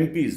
MPs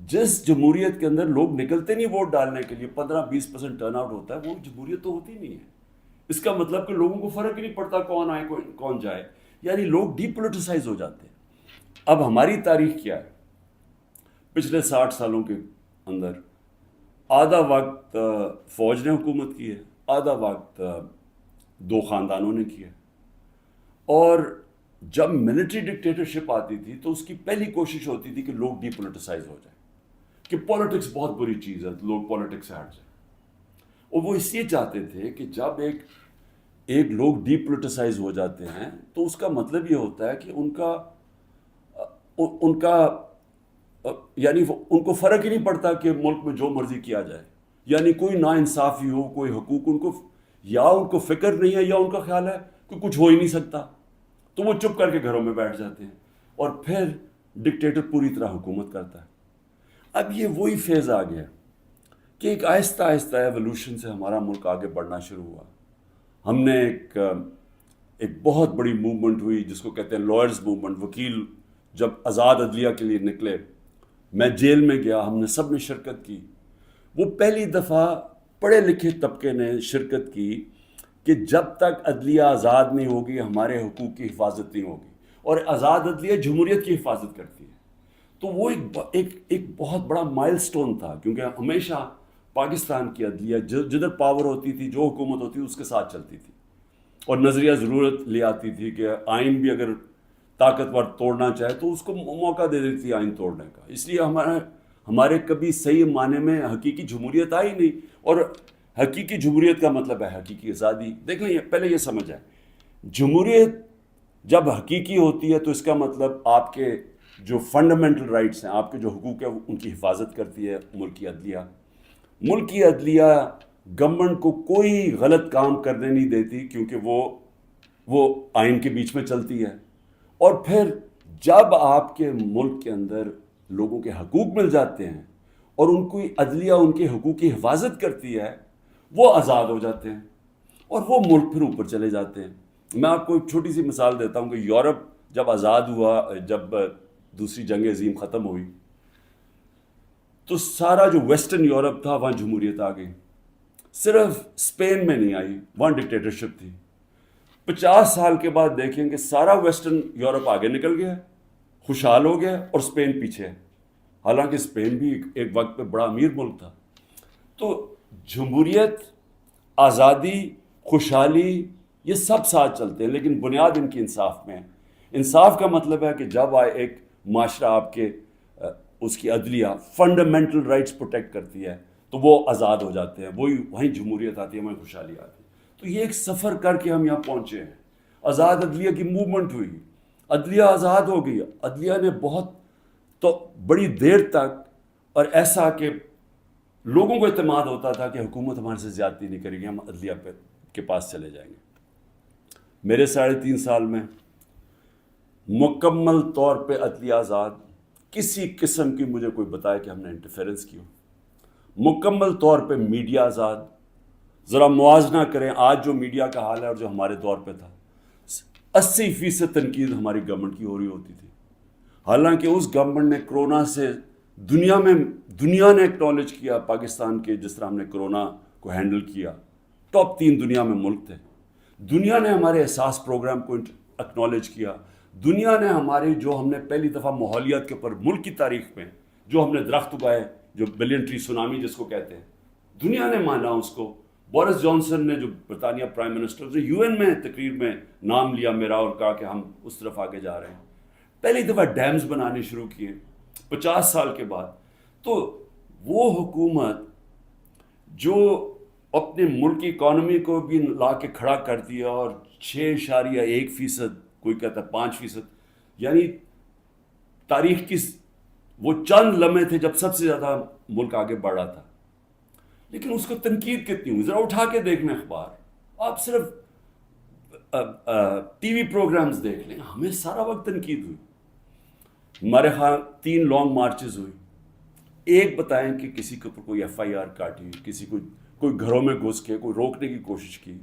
جس جمہوریت کے اندر لوگ نکلتے نہیں ووٹ ڈالنے کے لیے، 15-20% ٹرن آؤٹ ہوتا ہے، وہ جمہوریت تو ہوتی نہیں ہے. اس کا مطلب کہ لوگوں کو فرق ہی نہیں پڑتا کون آئے کون جائے، یعنی لوگ ڈی پولیٹیسائز ہو جاتے ہیں. اب ہماری تاریخ کیا ہے؟ پچھلے 60 سالوں کے اندر آدھا وقت فوج نے حکومت کی ہے، آدھا وقت دو خاندانوں نے کیا ہے. اور جب ملٹری ڈکٹیٹرشپ آتی تھی تو اس کی پہلی کوشش ہوتی تھی کہ لوگ ڈی پولیٹیسائز ہو جائیں، کہ پولیٹکس بہت بری چیز ہے، لوگ پولیٹکس سے ہٹ جائیں. اور وہ اس لیے چاہتے تھے کہ جب ایک لوگ ڈی پولیٹیسائز ہو جاتے ہیں تو اس کا مطلب یہ ہوتا ہے کہ ان کا یعنی ان کو فرق ہی نہیں پڑتا کہ ملک میں جو مرضی کیا جائے، یعنی کوئی نا انصافی ہو، کوئی حقوق ان کو فکر نہیں ہے، یا ان کا خیال ہے کہ کچھ ہو ہی نہیں سکتا، تو وہ چپ کر کے گھروں میں بیٹھ جاتے ہیں اور پھر ڈکٹیٹر پوری طرح حکومت کرتا ہے. اب یہ وہی فیز آ گیا کہ ایک آہستہ آہستہ ایوولوشن سے ہمارا ملک آگے بڑھنا شروع ہوا. ہم نے ایک بہت بڑی موومنٹ ہوئی جس کو کہتے ہیں لائرز موومنٹ. وکیل جب آزاد عدلیہ کے لیے نکلے، میں جیل میں گیا، ہم نے سب نے شرکت کی. وہ پہلی دفعہ پڑھے لکھے طبقے نے شرکت کی کہ جب تک عدلیہ آزاد نہیں ہوگی ہمارے حقوق کی حفاظت نہیں ہوگی، اور آزاد عدلیہ جمہوریت کی حفاظت کرتی ہے. تو وہ ایک بہت بڑا مائل سٹون تھا، کیونکہ ہمیشہ پاکستان کی عدلیہ جدھر پاور ہوتی تھی، جو حکومت ہوتی تھی اس کے ساتھ چلتی تھی، اور نظریہ ضرورت لے آتی تھی کہ آئین بھی اگر طاقتور توڑنا چاہے تو اس کو موقع دے دیتی تھی آئین توڑنے کا. اس لیے ہمارے کبھی صحیح معنی میں حقیقی جمہوریت آئی نہیں. اور حقیقی جمہوریت کا مطلب ہے حقیقی آزادی. دیکھ لیں، پہلے یہ سمجھ آئے، جمہوریت جب حقیقی ہوتی ہے تو اس کا مطلب آپ کے جو فنڈامنٹل رائٹس ہیں، آپ کے جو حقوق ہیں، ان کی حفاظت کرتی ہے ملک کی عدلیہ. ملک کی عدلیہ گورنمنٹ کو کوئی غلط کام کرنے نہیں دیتی، کیونکہ وہ آئین کے بیچ میں چلتی ہے. اور پھر جب آپ کے ملک کے اندر لوگوں کے حقوق مل جاتے ہیں اور ان کی عدلیہ ان کے حقوق کی حفاظت کرتی ہے، وہ آزاد ہو جاتے ہیں اور وہ ملک پھر اوپر چلے جاتے ہیں. میں آپ کو ایک چھوٹی سی مثال دیتا ہوں کہ یورپ جب آزاد ہوا، جب دوسری جنگ عظیم ختم ہوئی، تو سارا جو ویسٹرن یورپ تھا وہاں جمہوریت آ گئی. صرف اسپین میں نہیں آئی، وہاں ڈکٹیٹرشپ تھی. 50 سال کے بعد دیکھیں کہ سارا ویسٹرن یورپ آگے نکل گیا، خوشحال ہو گیا، اور اسپین پیچھے ہے، حالانکہ اسپین بھی ایک وقت پہ بڑا امیر ملک تھا. تو جمہوریت، آزادی، خوشحالی، یہ سب ساتھ چلتے ہیں، لیکن بنیاد ان کی انصاف میں ہے. انصاف کا مطلب ہے کہ جب ایک معاشرہ آپ کے اس کی عدلیہ فنڈامنٹل رائٹس پروٹیکٹ کرتی ہے تو وہ آزاد ہو جاتے ہیں، وہیں جمہوریت آتی ہے، وہیں خوشحالی آتی ہے. تو یہ ایک سفر کر کے ہم یہاں پہنچے ہیں. آزاد عدلیہ کی موومنٹ ہوئی، عدلیہ آزاد ہو گئی. عدلیہ نے بہت تو بڑی دیر تک، اور ایسا کہ لوگوں کو اعتماد ہوتا تھا کہ حکومت ہمارے سے زیادتی نہیں کرے گی، ہم عدلیہ کے پاس چلے جائیں گے. میرے 3.5 سال میں مکمل طور پہ عدلیہ آزاد، کسی قسم کی مجھے کوئی بتائے کہ ہم نے انٹرفیرنس کی ہو. مکمل طور پہ میڈیا آزاد. ذرا موازنہ کریں آج جو میڈیا کا حال ہے اور جو ہمارے دور پہ تھا. 80% تنقید ہماری گورنمنٹ کی ہو رہی ہوتی تھی، حالانکہ اس گورنمنٹ نے کرونا سے دنیا نے ایکنالج کیا پاکستان کے، جس طرح ہم نے کرونا کو ہینڈل کیا. ٹاپ 3 دنیا میں ملک تھے. دنیا نے ہمارے احساس پروگرام کو ایکنالج کیا. دنیا نے جو ہم نے پہلی دفعہ ماحولیات کے اوپر ملک کی تاریخ میں جو ہم نے درخت اگائے، جو بلین ٹری سونامی جس کو کہتے ہیں، دنیا نے مانا اس کو. بورس جانسن نے، جو برطانیہ پرائم منسٹر، یو این میں تقریر میں نام لیا میرا اور کہا کہ ہم اس طرف آگے جا رہے ہیں. پہلی دفعہ ڈیمز بنانے شروع کیے 50 سال کے بعد. تو وہ حکومت جو اپنے ملک کی اکانومی کو بھی لا کے کھڑا کر دیا، اور 6.1%، کوئی کہتا ہے 5%، یعنی تاریخ کی وہ چند لمحے تھے جب سب سے زیادہ ملک آگے بڑھ رہا تھا. لیکن اس کو تنقید کتنی ہوئی؟ ذرا اٹھا کے دیکھنا اخبار، آپ صرف ٹی وی پروگرامز دیکھ لیں، ہمیں سارا وقت تنقید ہوئی. ہمارے ہاں 3 لانگ مارچز ہوئی. ایک بتائیں کہ کسی کے اوپر کوئی FIR کاٹی، کسی کو کوئی گھروں میں گھس کے کوئی روکنے کی کوشش کی.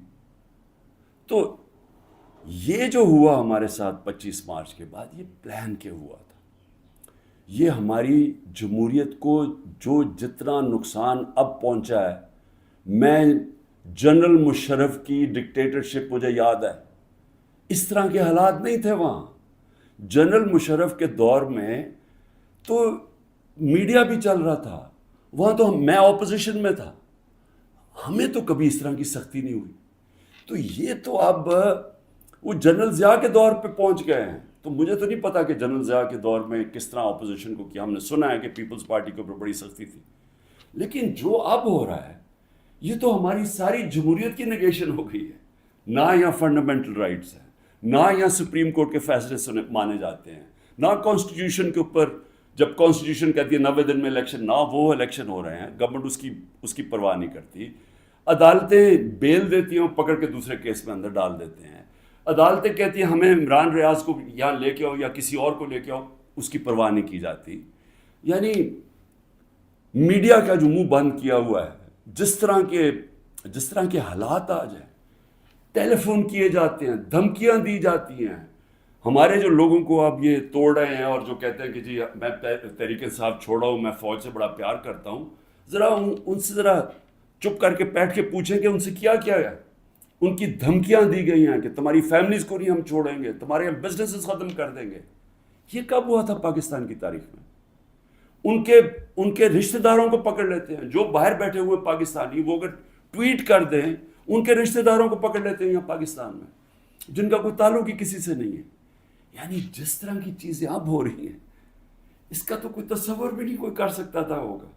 تو یہ جو ہوا ہمارے ساتھ 25 مارچ کے بعد، یہ پلان کے ہوا تھا. یہ ہماری جمہوریت کو جو جتنا نقصان اب پہنچا ہے، میں جنرل مشرف کی ڈکٹیٹرشپ مجھے یاد ہے، اس طرح کے حالات نہیں تھے وہاں. جنرل مشرف کے دور میں تو میڈیا بھی چل رہا تھا، وہاں تو میں اپوزیشن میں تھا، ہمیں تو کبھی اس طرح کی سختی نہیں ہوئی. تو یہ تو اب وہ جنرل ضیاء کے دور پہ پہنچ گئے ہیں. تو مجھے تو نہیں پتا کہ جنرل ضیاء کے دور میں کس طرح اپوزیشن کو کیا. ہم نے سنا ہے کہ پیپلز پارٹی کے اوپر بڑی سختی تھی، لیکن جو اب ہو رہا ہے یہ تو ہماری ساری جمہوریت کی نگیشن ہو گئی ہے. نہ یہاں فنڈامنٹل رائٹس ہیں، نہ یہاں سپریم کورٹ کے فیصلے مانے جاتے ہیں، نہ کانسٹیٹیوشن کے اوپر جب کانسٹیٹیوشن کہتی ہے 90 دن میں الیکشن، نہ وہ الیکشن ہو رہے ہیں. گورنمنٹ اس کی پرواہ نہیں کرتی. عدالتیں بیل دیتی ہیں، پکڑ کے دوسرے کیس میں اندر ڈال دیتے ہیں. عدالتیں کہتی ہیں ہمیں عمران ریاض کو یہاں لے کے آؤ یا کسی اور کو لے کے آؤ، اس کی پرواہ نہیں کی جاتی. یعنی میڈیا کا جو منہ بند کیا ہوا ہے، جس طرح کے حالات آ جائیں، ٹیلی فون کیے جاتے ہیں، دھمکیاں دی جاتی ہیں. ہمارے جو لوگوں کو اب یہ توڑ رہے ہیں اور جو کہتے ہیں کہ جی میں تحریک انصاف چھوڑا ہوں، میں فوج سے بڑا پیار کرتا ہوں، ذرا ان سے ذرا چپ کر کے بیٹھ کے پوچھیں کہ ان سے کیا کیا ہے. ان کی دھمکیاں دی گئی ہیں کہ تمہاری فیملیز کو نہیں ہم چھوڑیں گے، تمہارے بزنسز ختم کر دیں گے. یہ کب ہوا تھا پاکستان کی تاریخ میں؟ ان کے رشتہ داروں کو پکڑ لیتے ہیں، جو باہر بیٹھے ہوئے پاکستانی، وہ اگر ٹویٹ کر دیں ان کے رشتہ داروں کو پکڑ لیتے ہیں یہاں پاکستان میں، جن کا کوئی تعلق ہی کسی سے نہیں ہے. یعنی جس طرح کی چیزیں اب ہو رہی ہیں، اس کا تو کوئی تصور بھی نہیں کوئی کر سکتا تھا ہوگا.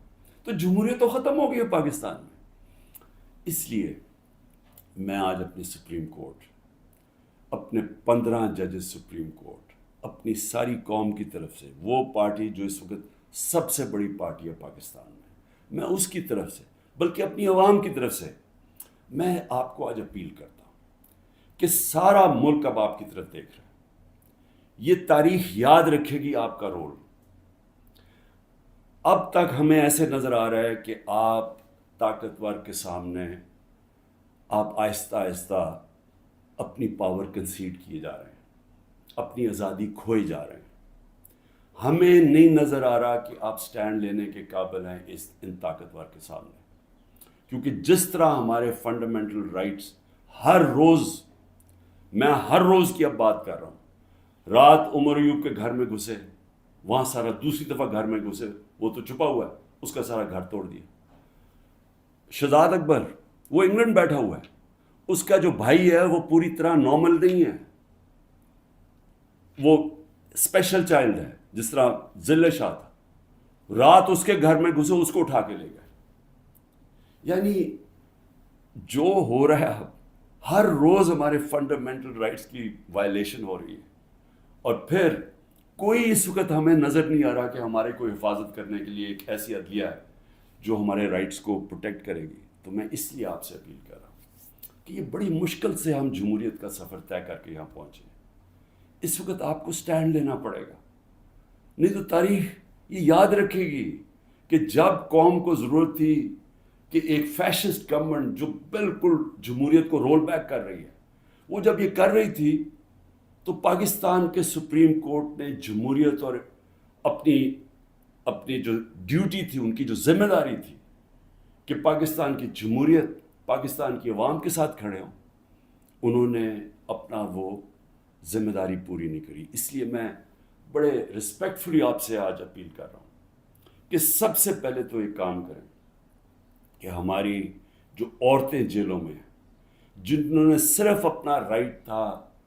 تو جمہوریت تو ختم ہو گئی ہے پاکستان میں. اس لیے میں آج اپنی سپریم کورٹ، اپنے 15 ججز سپریم کورٹ، اپنی ساری قوم کی طرف سے، وہ پارٹی جو اس وقت سب سے بڑی پارٹی ہے پاکستان میں اس کی طرف سے، بلکہ اپنی عوام کی طرف سے میں آپ کو آج اپیل کرتا ہوں کہ سارا ملک اب آپ کی طرف دیکھ رہا ہے. یہ تاریخ یاد رکھے گی آپ کا رول. اب تک ہمیں ایسے نظر آ رہا ہے کہ آپ طاقتور کے سامنے آپ آہستہ آہستہ اپنی پاور کنسیڈ کیے جا رہے ہیں، اپنی آزادی کھوئے جا رہے ہیں. ہمیں نہیں نظر آ رہا کہ آپ سٹینڈ لینے کے قابل ہیں ان طاقتور کے سامنے، کیونکہ جس طرح ہمارے فنڈامنٹل رائٹس ہر روز، میں ہر روز کی اب بات کر رہا ہوں، رات عمر ایوب کے گھر میں گھسے، وہاں سارا دوسری دفعہ گھر میں گھسے، وہ تو چھپا ہوا ہے، اس کا سارا گھر توڑ دیا. شہزاد اکبر وہ انگلینڈ بیٹھا ہوا ہے، اس کا جو بھائی ہے وہ پوری طرح نارمل نہیں ہے، وہ اسپیشل چائلڈ ہے، جس طرح ذل شاہ تھا. رات اس کے گھر میں گھسے، اس کو اٹھا کے لے گئے. یعنی جو ہو رہا ہے ہر روز ہمارے فنڈامنٹل رائٹس کی وائلیشن ہو رہی ہے. اور پھر کوئی اس وقت ہمیں نظر نہیں آ رہا کہ ہمارے کو حفاظت کرنے کے لیے ایک ایسی عدلیہ ہے جو ہمارے رائٹس کو پروٹیکٹ کرے گی. تو میں اس لیے آپ سے اپیل کر رہا ہوں کہ یہ بڑی مشکل سے ہم جمہوریت کا سفر طے کر کے یہاں پہنچے. اس وقت آپ کو سٹینڈ لینا پڑے گا، نہیں تو تاریخ یہ یاد رکھے گی کہ جب قوم کو ضرورت تھی کہ ایک فیشسٹ گورنمنٹ جو بالکل جمہوریت کو رول بیک کر رہی ہے، وہ جب یہ کر رہی تھی تو پاکستان کے سپریم کورٹ نے جمہوریت اور اپنی جو ڈیوٹی تھی، ان کی جو ذمہ داری تھی کہ پاکستان کی جمہوریت، پاکستان کی عوام کے ساتھ کھڑے ہوں، انہوں نے اپنا وہ ذمہ داری پوری نہیں کری. اس لیے میں بڑے رسپیکٹفلی آپ سے آج اپیل کر رہا ہوں کہ سب سے پہلے تو ایک کام کریں کہ ہماری جو عورتیں جیلوں میں ہیں، جنہوں نے صرف اپنا رائٹ تھا،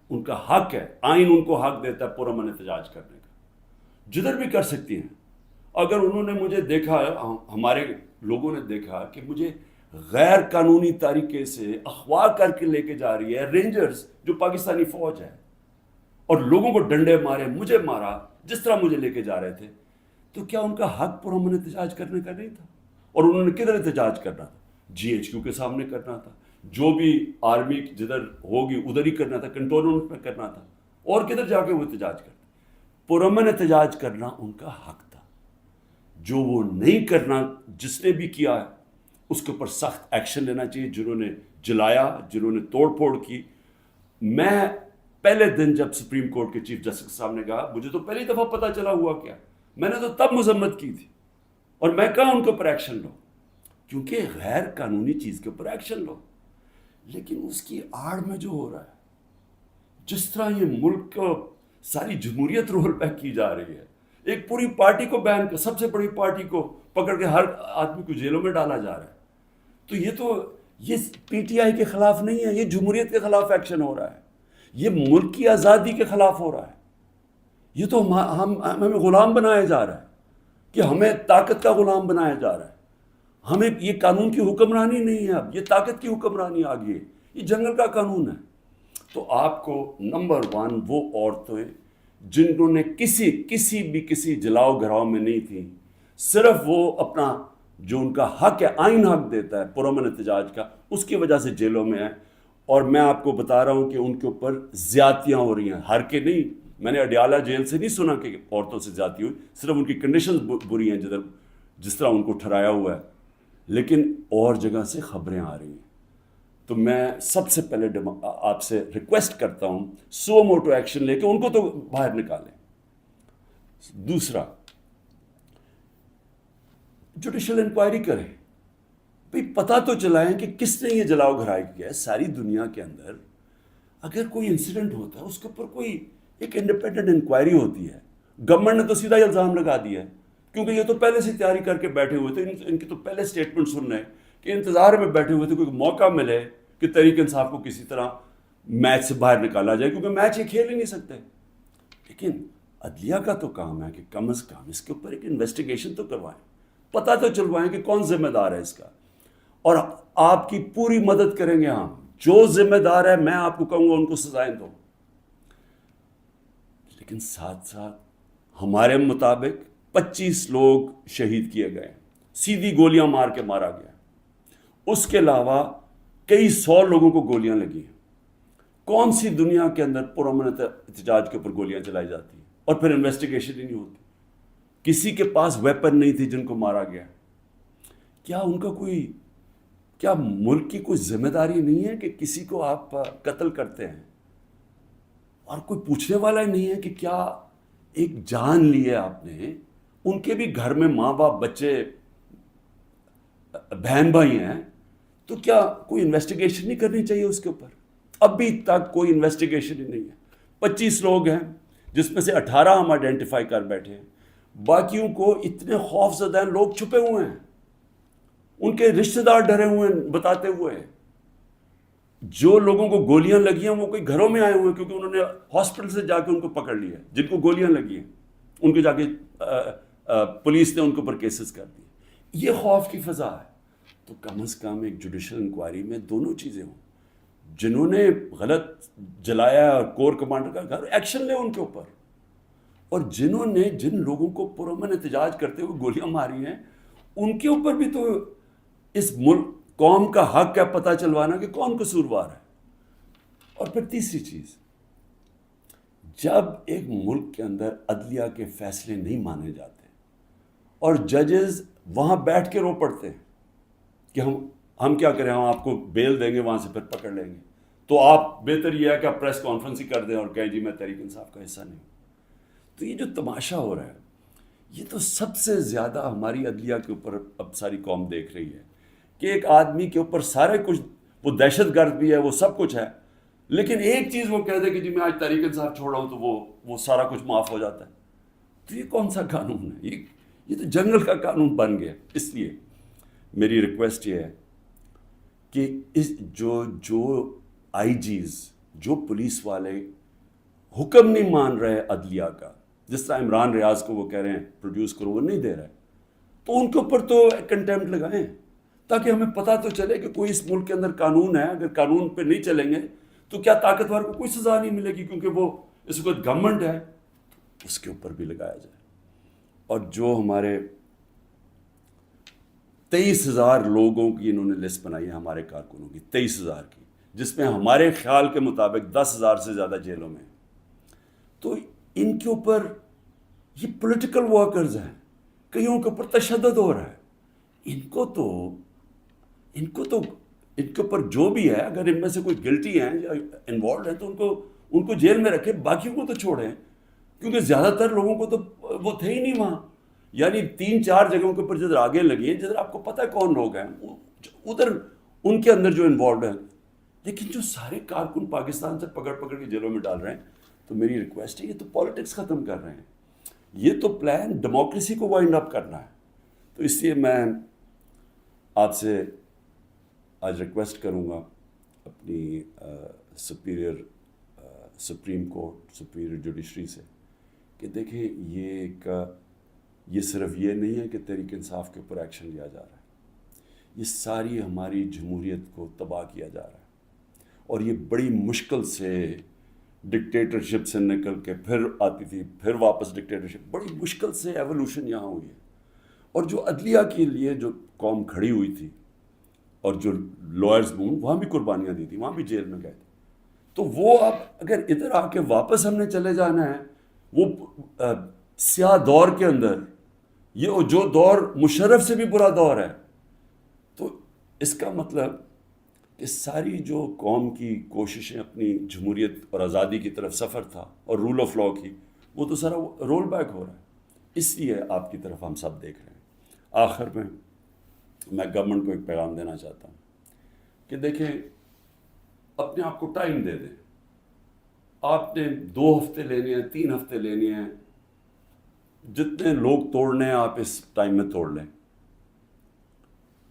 ان کا حق ہے، آئین ان کو حق دیتا ہے پرامن احتجاج کرنے کا، جدھر بھی کر سکتی ہیں. اگر انہوں نے مجھے دیکھا، ہمارے لوگوں نے دیکھا کہ مجھے غیر قانونی طریقے سے اغوا کر کے لے کے جا رہی ہے رینجرز جو پاکستانی فوج ہے، اور لوگوں کو ڈنڈے مارے، مجھے مارا، جس طرح مجھے لے کے جا رہے تھے، تو کیا ان کا حق پرامن احتجاج کرنے کا نہیں تھا؟ اور انہوں نے کدھر احتجاج کرنا تھا؟ GHQ کے سامنے کرنا تھا، جو بھی آرمی جدھر ہوگی ادھر ہی کرنا تھا، کنٹونمنٹ میں کرنا تھا، اور کدھر جا کے وہ احتجاج کرتے. پرامن احتجاج کرنا ان کا حق تھا. جو وہ نہیں کرنا، جس نے بھی کیا ہے اس کے اوپر سخت ایکشن لینا چاہیے. جنہوں نے جلایا، جنہوں نے توڑ پھوڑ کی. میں پہلے دن جب سپریم کورٹ کے چیف جسٹس کے سامنے کہا، مجھے تو پہلی دفعہ پتہ چلا ہوا کیا، میں نے تو تب مذمت کی تھی، اور میں کہا ان کے اوپر ایکشن لو، کیونکہ غیر قانونی چیز کے اوپر ایکشن لو. لیکن اس کی آڑ میں جو ہو رہا ہے، جس طرح یہ ملک کو ساری جمہوریت رول بیک کی جا رہی ہے، ایک پوری پارٹی کو بین کر، سب سے بڑی پارٹی کو پکڑ کے ہر آدمی کو جیلوں میں ڈالا جا رہا ہے. تو یہ پی ٹی آئی کے خلاف نہیں ہے، یہ جمہوریت کے خلاف ایکشن ہو رہا ہے، یہ ملک کی آزادی کے خلاف ہو رہا ہے. یہ تو ہمیں غلام بنایا جا رہا ہے، کہ ہمیں طاقت کا غلام بنایا جا رہا ہے. ہمیں یہ قانون کی حکمرانی نہیں ہے، اب یہ طاقت کی حکمرانی آ گئی ہے، یہ جنگل کا قانون ہے. تو آپ کو نمبر 1 وہ عورتیں جنہوں نے کسی جلاؤ گھراؤ میں نہیں تھیں، صرف وہ اپنا جو ان کا حق ہے، آئین حق دیتا ہے پرامن احتجاج کا، اس کی وجہ سے جیلوں میں ہیں. اور میں آپ کو بتا رہا ہوں کہ ان کے اوپر زیادتیاں ہو رہی ہیں، ہر کے نہیں. میں نے اڈیالہ جیل سے نہیں سنا کہ عورتوں سے زیادتی ہوئی، صرف ان کی کنڈیشنز بری ہیں جس طرح ان کو ٹھہرایا ہوا ہے، لیکن اور جگہ سے خبریں آ رہی ہیں. تو میں سب سے پہلے آپ سے ریکویسٹ کرتا ہوں، سو موٹو ایکشن لے کے ان کو تو باہر نکالیں. دوسرا، جوڈیشل انکوائری کریں. بھئی پتہ تو چلائیں کہ کس نے یہ جلاؤ گھرائی کیا ہے. ساری دنیا کے اندر اگر کوئی انسیڈنٹ ہوتا ہے، اس کے اوپر کوئی ایک انڈیپینڈنٹ انکوائری ہوتی ہے. گورنمنٹ نے تو سیدھا الزام لگا دیا ہے، کیونکہ یہ تو پہلے سے تیاری کر کے بیٹھے ہوئے تھے. ان کی تو پہلے سٹیٹمنٹ سن رہے ہیں کہ انتظار میں بیٹھے ہوئے تھے کوئی موقع ملے کہ تحریک انصاف کو کسی طرح میچ سے باہر نکالا جائے، کیونکہ میچ یہ کھیل ہی نہیں سکتے. لیکن عدلیہ کا تو کام ہے کہ کم از کم اس کے اوپر ایک انویسٹیگیشن تو کروائیں، پتہ تو چلوائیں کہ کون ذمہ دار ہے اس کا. اور آپ کی پوری مدد کریں گے ہم. جو ذمہ دار ہے میں آپ کو کہوں گا ان کو سزائیں دو. لیکن ساتھ ساتھ ہمارے مطابق 25 لوگ شہید کیے گئے، سیدھی گولیاں مار کے مارا گیا. اس کے علاوہ کئی 100 لوگوں کو گولیاں لگی ہیں. کون سی دنیا کے اندر پرامن احتجاج کے اوپر گولیاں چلائی جاتی ہیں اور پھر انویسٹیگیشن ہی نہیں ہوتی؟ کسی کے پاس ویپن نہیں تھی جن کو مارا گیا. کیا ان کا کیا ملک کی کوئی ذمہ داری نہیں ہے کہ کسی کو آپ قتل کرتے ہیں اور کوئی پوچھنے والا ہی نہیں ہے کہ کیا ایک جان لی ہے آپ نے؟ ان کے بھی گھر میں ماں باپ، بچے، بہن بھائی ہیں، تو کیا کوئی انویسٹیگیشن نہیں کرنی چاہیے اس کے اوپر؟ ابھی تک کوئی انویسٹیگیشن ہی نہیں ہے. 25 لوگ ہیں جس میں سے 18 ہم آئیڈینٹیفائی کر بیٹھے ہیں. باقیوں کو اتنے خوف زدہ ہیں، لوگ چھپے ہوئے ہیں، ان کے رشتہ دار ڈرے ہوئے ہیں بتاتے ہوئے. جو لوگوں کو گولیاں لگی ہیں وہ کوئی گھروں میں آئے ہوئے ہیں، کیونکہ انہوں نے ہاسپٹل سے جا کے ان کو پکڑ لیا. جن کو گولیاں لگی ہیں ان کو جا کے پولیس نے ان کے اوپر کیسز کر دیے. یہ خوف کی فضا ہے. تو کم از کم ایک جوڈیشل انکوائری میں دونوں چیزیں ہوں. جنہوں نے غلط جلایا اور کور کمانڈر کا گھر، ایکشن لے ان کے اوپر. اور جنہوں نے جن لوگوں کو پرامن احتجاج کرتے ہوئے گولیاں ماری ہیں، ان کے اوپر بھی تو اس ملک قوم کا حق ہے پتہ چلوانا کہ کون قصوروار ہے. اور پھر تیسری چیز، جب ایک ملک کے اندر عدلیہ کے فیصلے نہیں مانے جاتے اور ججز وہاں بیٹھ کے رو پڑتے ہیں کہ ہم کیا کریں، ہم آپ کو بیل دیں گے، وہاں سے پھر پکڑ لیں گے، تو آپ بہتر یہ ہے کہ آپ پریس کانفرنس ہی کر دیں اور کہیں جی میں تحریک انصاف کا حصہ نہیں ہوں. تو یہ جو تماشا ہو رہا ہے، یہ تو سب سے زیادہ ہماری عدلیہ کے اوپر اب ساری قوم دیکھ رہی ہے کہ ایک آدمی کے اوپر سارے کچھ، وہ دہشت گرد بھی ہے، وہ سب کچھ ہے، لیکن ایک چیز وہ کہہ دے کہ جی میں آج تحریک انصاف چھوڑ رہا ہوں تو وہ سارا کچھ معاف ہو جاتا ہے. تو یہ کون سا قانون ہے؟ یہ تو جنگل کا قانون بن گیا. اس لیے میری ریکویسٹ یہ ہے کہ جو آئی جیز، جو پولیس والے حکم نہیں مان رہے عدلیہ کا، جس طرح عمران ریاض کو وہ کہہ رہے ہیں پروڈیوس کرو، وہ نہیں دے رہے، تو ان کے اوپر تو کنٹیمپٹ لگائیں تاکہ ہمیں پتہ تو چلے کہ کوئی اس ملک کے اندر قانون ہے. اگر قانون پہ نہیں چلیں گے تو کیا طاقتور کو کوئی سزا نہیں ملے گی، کیونکہ وہ اس وقت گورنمنٹ ہے. اس کے اوپر بھی لگایا جائے. اور جو ہمارے 23,000 لوگوں کی انہوں نے لسٹ بنائی ہے ہمارے کارکنوں کی، 23,000 کی، جس میں ہمارے خیال کے مطابق 10,000 سے زیادہ جیلوں میں. تو ان کے اوپر یہ پولیٹیکل ورکرز ہیں، کئیوں کے اوپر تشدد ہو رہا ہے. ان کے اوپر جو بھی ہے، اگر ان میں سے کوئی گلٹی ہیں یا انوالوڈ ہیں تو ان کو جیل میں رکھیں، باقیوں کو تو چھوڑیں، کیونکہ زیادہ تر لوگوں کو تو وہ تھے ہی نہیں وہاں. یعنی 3-4 جگہوں کے اوپر جدھر آگے لگی ہیں، جدھر آپ کو پتہ ہے کون لوگ ہیں، ادھر ان کے اندر جو انوالوڈ ہیں. لیکن جو سارے کارکن پاکستان سے پکڑ کے جیلوں میں ڈال رہے ہیں، تو میری ریکویسٹ ہے، یہ تو پالیٹکس ختم کر رہے ہیں، یہ تو پلان ڈیموکریسی کو وائنڈ اپ کرنا ہے. تو اس لیے میں آپ سے آج ریکویسٹ کروں گا اپنی سپریم کورٹ، سپیریئر جوڈیشری سے، کہ دیکھیں یہ صرف یہ نہیں ہے کہ تحریک انصاف کے اوپر ایکشن لیا جا رہا ہے، یہ ساری ہماری جمہوریت کو تباہ کیا جا رہا ہے. اور یہ بڑی مشکل سے ڈکٹیٹرشپ سے نکل کے پھر آتی تھی، پھر واپس ڈکٹیٹرشپ، بڑی مشکل سے ایولیوشن یہاں ہوئی ہے. اور جو عدلیہ کے لیے جو قوم کھڑی ہوئی تھی، اور جو لائرز وہاں بھی قربانیاں دی تھی، وہاں بھی جیل میں گئے تھے. تو وہ اب اگر ادھر آ کے واپس ہم نے چلے جانا ہے وہ سیاہ دور کے اندر، یہ جو دور مشرف سے بھی برا دور ہے، تو اس کا مطلب کہ ساری جو قوم کی کوششیں اپنی جمہوریت اور آزادی کی طرف سفر تھا اور رول آف لاء کی، وہ تو سارا رول بیک ہو رہا ہے. اس لیے آپ کی طرف ہم سب دیکھ رہے ہیں. آخر میں گورنمنٹ کو ایک پیغام دینا چاہتا ہوں کہ دیکھیں، اپنے آپ کو ٹائم دے دیں. آپ نے 2 ہفتے لینے ہیں، 3 ہفتے لینے ہیں، جتنے لوگ توڑنے ہیں آپ اس ٹائم میں توڑ لیں.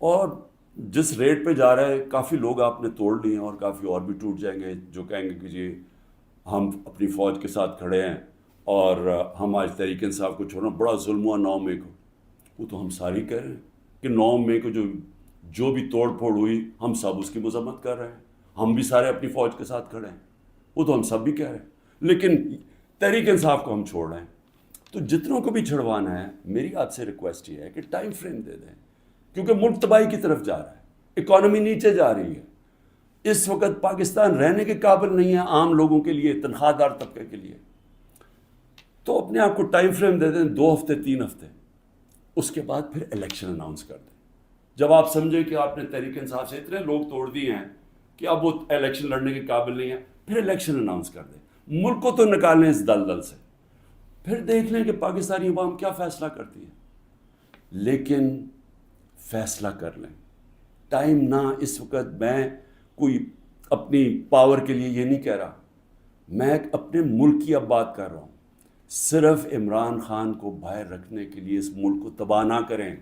اور جس ریٹ پہ جا رہا ہے، کافی لوگ آپ نے توڑ لیے ہیں اور کافی اور بھی ٹوٹ جائیں گے جو کہیں گے کہ جی ہم اپنی فوج کے ساتھ کھڑے ہیں اور ہم آج تحریک انصاف کو چھوڑنا، بڑا ظلم ہوا 9 مئی کو. وہ تو ہم ساری کہہ رہے ہیں کہ 9 مئی کو جو بھی توڑ پھوڑ ہوئی، ہم سب اس کی مذمت کر رہے ہیں، ہم بھی سارے اپنی فوج کے ساتھ کھڑے ہیں، وہ تو ہم سب بھی کہہ رہے ہیں. لیکن تحریک انصاف کو ہم چھوڑ رہے ہیں. تو جتنوں کو بھی چھڑوانا ہے، میری آپ سے ریکویسٹ یہ ہے کہ ٹائم فریم دے دیں، کیونکہ ملک تباہی کی طرف جا رہا ہے، اکانومی نیچے جا رہی ہے. اس وقت پاکستان رہنے کے قابل نہیں ہے عام لوگوں کے لیے، تنخواہ دار طبقے کے لیے. تو اپنے آپ کو ٹائم فریم دے دیں، 2 ہفتے 3 ہفتے، اس کے بعد پھر الیکشن اناؤنس کر دیں. جب آپ سمجھیں کہ آپ نے تحریک انصاف سے اتنے لوگ توڑ دیے ہیں کہ اب وہ الیکشن لڑنے کے قابل نہیں ہے، پھر الیکشن اناؤنس کر دیں. ملک کو تو نکالیں اس دلدل سے، پھر دیکھ لیں کہ پاکستانی عوام کیا فیصلہ کرتی ہے. لیکن فیصلہ کر لیں، ٹائم نہ. اس وقت میں کوئی اپنی پاور کے لیے یہ نہیں کہہ رہا، میں اپنے ملک کی اب بات کر رہا ہوں. صرف عمران خان کو باہر رکھنے کے لیے اس ملک کو تباہ نہ کریں.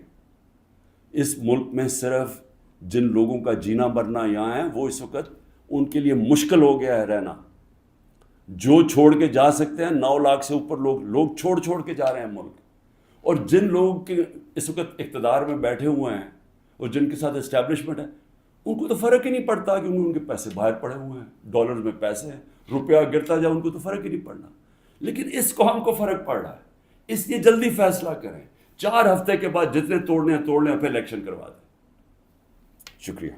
اس ملک میں صرف جن لوگوں کا جینا مرنا یہاں ہے، وہ اس وقت ان کے لیے مشکل ہو گیا ہے رہنا. جو چھوڑ کے جا سکتے ہیں، 9 لاکھ سے اوپر لوگ چھوڑ کے جا رہے ہیں ملک. اور جن لوگوں کے اس وقت اقتدار میں بیٹھے ہوئے ہیں اور جن کے ساتھ اسٹیبلشمنٹ ہے، ان کو تو فرق ہی نہیں پڑتا کہ ان کے پیسے باہر پڑے ہوئے ہیں، ڈالر میں پیسے ہیں، روپیہ گرتا جائے ان کو تو فرق ہی نہیں پڑنا. لیکن اس قوم کو فرق پڑ رہا ہے. اس لیے جلدی فیصلہ کریں. 4 ہفتے کے بعد جتنے توڑنے ہیں توڑ لیں، پھر الیکشن کروا دیں. شکریہ.